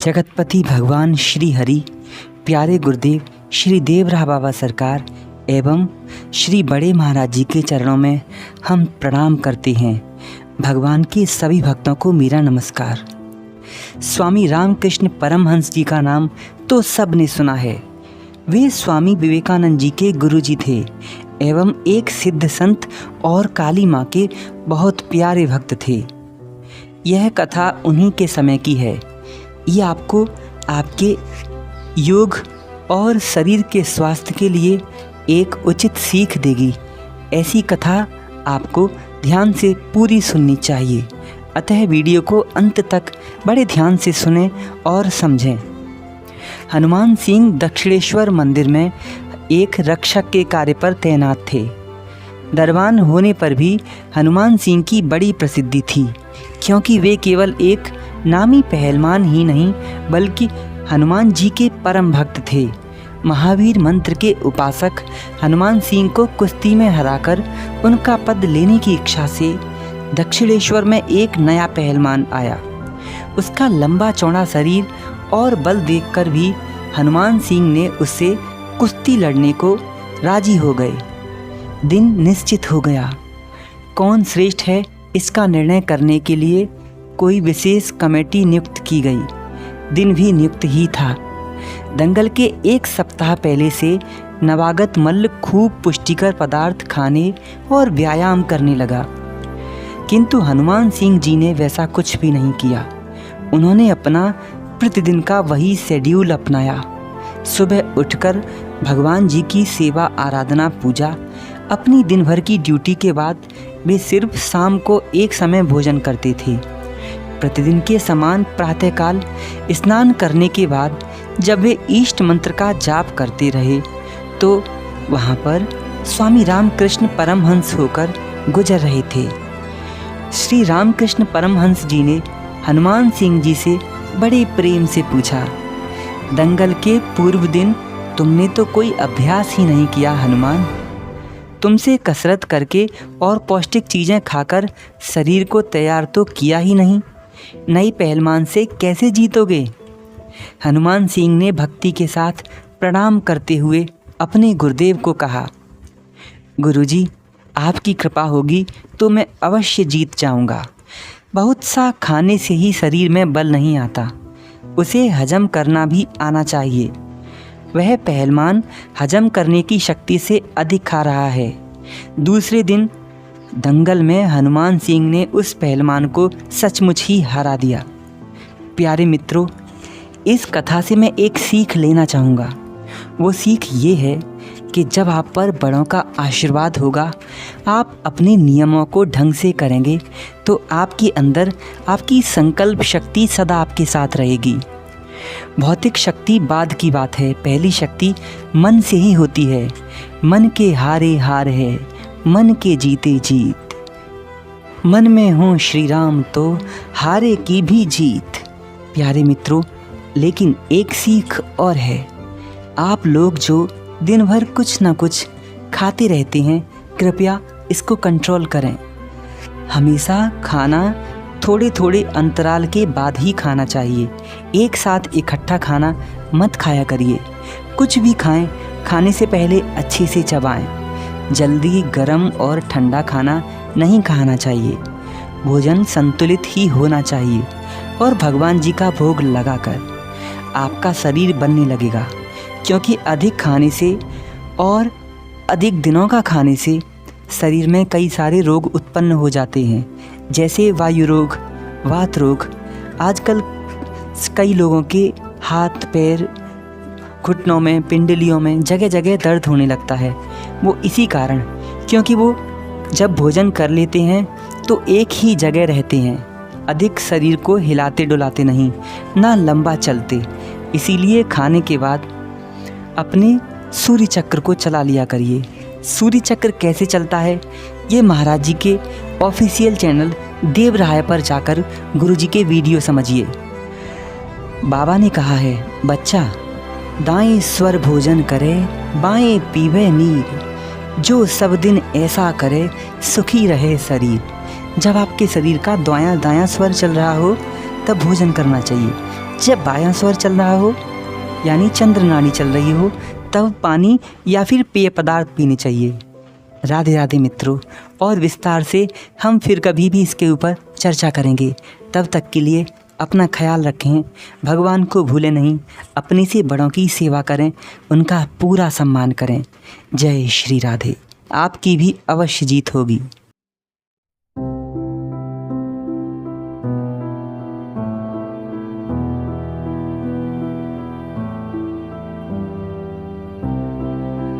जगतपति भगवान श्री हरि, प्यारे गुरुदेव श्री देवराह बाबा सरकार एवं श्री बड़े महाराज जी के चरणों में हम प्रणाम करते हैं। भगवान के सभी भक्तों को मेरा नमस्कार। स्वामी रामकृष्ण परमहंस जी का नाम तो सब ने सुना है। वे स्वामी विवेकानंद जी के गुरुजी थे एवं एक सिद्ध संत और काली माँ के बहुत प्यारे भक्त थे। यह कथा उन्हीं के समय की है। ये आपको आपके योग और शरीर के स्वास्थ्य के लिए एक उचित सीख देगी। ऐसी कथा आपको ध्यान से पूरी सुननी चाहिए, अतः वीडियो को अंत तक बड़े ध्यान से सुनें और समझें। हनुमान सिंह दक्षिणेश्वर मंदिर में एक रक्षक के कार्य पर तैनात थे। दरबान होने पर भी हनुमान सिंह की बड़ी प्रसिद्धि थी, क्योंकि वे केवल एक नामी पहलवान ही नहीं बल्कि हनुमान जी के परम भक्त थे। महावीर मंत्र के उपासक हनुमान सिंह को कुश्ती में हराकर उनका पद लेने की इच्छा से दक्षिणेश्वर में एक नया पहलवान आया। उसका लंबा चौड़ा शरीर और बल देखकर भी हनुमान सिंह ने उससे कुश्ती लड़ने को राजी हो गए। दिन निश्चित हो गया। कौन श्रेष्ठ है इसका निर्णय करने के लिए कोई विशेष कमेटी नियुक्त की गई। दिन भी नियुक्त ही था। दंगल के एक सप्ताह पहले से नवागत मल्ल खूब पुष्टिकर पदार्थ खाने और व्यायाम करने लगा, किंतु हनुमान सिंह जी ने वैसा कुछ भी नहीं किया। उन्होंने अपना प्रतिदिन का वही शेड्यूल अपनाया। सुबह उठकर भगवान जी की सेवा आराधना पूजा, अपनी दिन भर की ड्यूटी के बाद वे सिर्फ शाम को एक समय भोजन करते थे। प्रतिदिन के समान प्रातःकाल स्नान करने के बाद जब वे इष्ट मंत्र का जाप करते रहे तो वहाँ पर स्वामी रामकृष्ण परमहंस होकर गुजर रहे थे। श्री रामकृष्ण परमहंस जी ने हनुमान सिंह जी से बड़े प्रेम से पूछा, दंगल के पूर्व दिन तुमने तो कोई अभ्यास ही नहीं किया हनुमान। तुमसे कसरत करके और पौष्टिक चीज़ें खाकर शरीर को तैयार तो किया ही नहीं, नई पहलवान से कैसे जीतोगे। हनुमान सिंह ने भक्ति के साथ प्रणाम करते हुए अपने गुरुदेव को कहा, गुरुजी, आपकी कृपा होगी तो मैं अवश्य जीत जाऊंगा। बहुत सा खाने से ही शरीर में बल नहीं आता, उसे हजम करना भी आना चाहिए। वह पहलवान हजम करने की शक्ति से अधिक खा रहा है। दूसरे दिन दंगल में हनुमान सिंह ने उस पहलवान को सचमुच ही हरा दिया। प्यारे मित्रों, इस कथा से मैं एक सीख लेना चाहूँगा। वो सीख ये है कि जब आप पर बड़ों का आशीर्वाद होगा, आप अपने नियमों को ढंग से करेंगे तो आपके अंदर आपकी संकल्प शक्ति सदा आपके साथ रहेगी। भौतिक शक्ति बाद की बात है, पहली शक्ति मन से ही होती है। मन के हारे हार है, मन के जीते जीत। मन में हो श्री राम तो हारे की भी जीत। प्यारे मित्रों, लेकिन एक सीख और है। आप लोग जो दिन भर कुछ ना कुछ खाते रहते हैं, कृपया इसको कंट्रोल करें। हमेशा खाना थोड़े थोड़े अंतराल के बाद ही खाना चाहिए। एक साथ इकट्ठा खाना मत खाया करिए। कुछ भी खाएं, खाने से पहले अच्छे से चबाएं। जल्दी गर्म और ठंडा खाना नहीं खाना चाहिए। भोजन संतुलित ही होना चाहिए और भगवान जी का भोग लगाकर आपका शरीर बनने लगेगा, क्योंकि अधिक खाने से और अधिक दिनों का खाने से शरीर में कई सारे रोग उत्पन्न हो जाते हैं, जैसे वायु रोग, वात रोग। आजकल कई लोगों के हाथ पैर, घुटनों में, पिंडलियों में जगह जगह दर्द होने लगता है। वो इसी कारण, क्योंकि वो जब भोजन कर लेते हैं तो एक ही जगह रहते हैं, अधिक शरीर को हिलाते डुलाते नहीं, ना लंबा चलते। इसीलिए खाने के बाद अपने सूर्य चक्र को चला लिया करिए। सूर्य चक्र कैसे चलता है, ये महाराज जी के ऑफिशियल चैनल देवराय पर जाकर गुरुजी के वीडियो समझिए। बाबा ने कहा है, बच्चा दाएं स्वर भोजन करे, बाएं पीवे नीर, जो सब दिन ऐसा करे सुखी रहे शरीर। जब आपके शरीर का दायां दायां स्वर चल रहा हो तब भोजन करना चाहिए। जब बायां स्वर चल रहा हो यानी चंद्र नाड़ी चल रही हो तब पानी या फिर पेय पदार्थ पीने चाहिए। राधे राधे मित्रों, और विस्तार से हम फिर कभी भी इसके ऊपर चर्चा करेंगे। तब तक के लिए अपना ख्याल रखें, भगवान को भूलें नहीं, अपने से बड़ों की सेवा करें, उनका पूरा सम्मान करें। जय श्री राधे। आपकी भी अवश्य जीत होगी।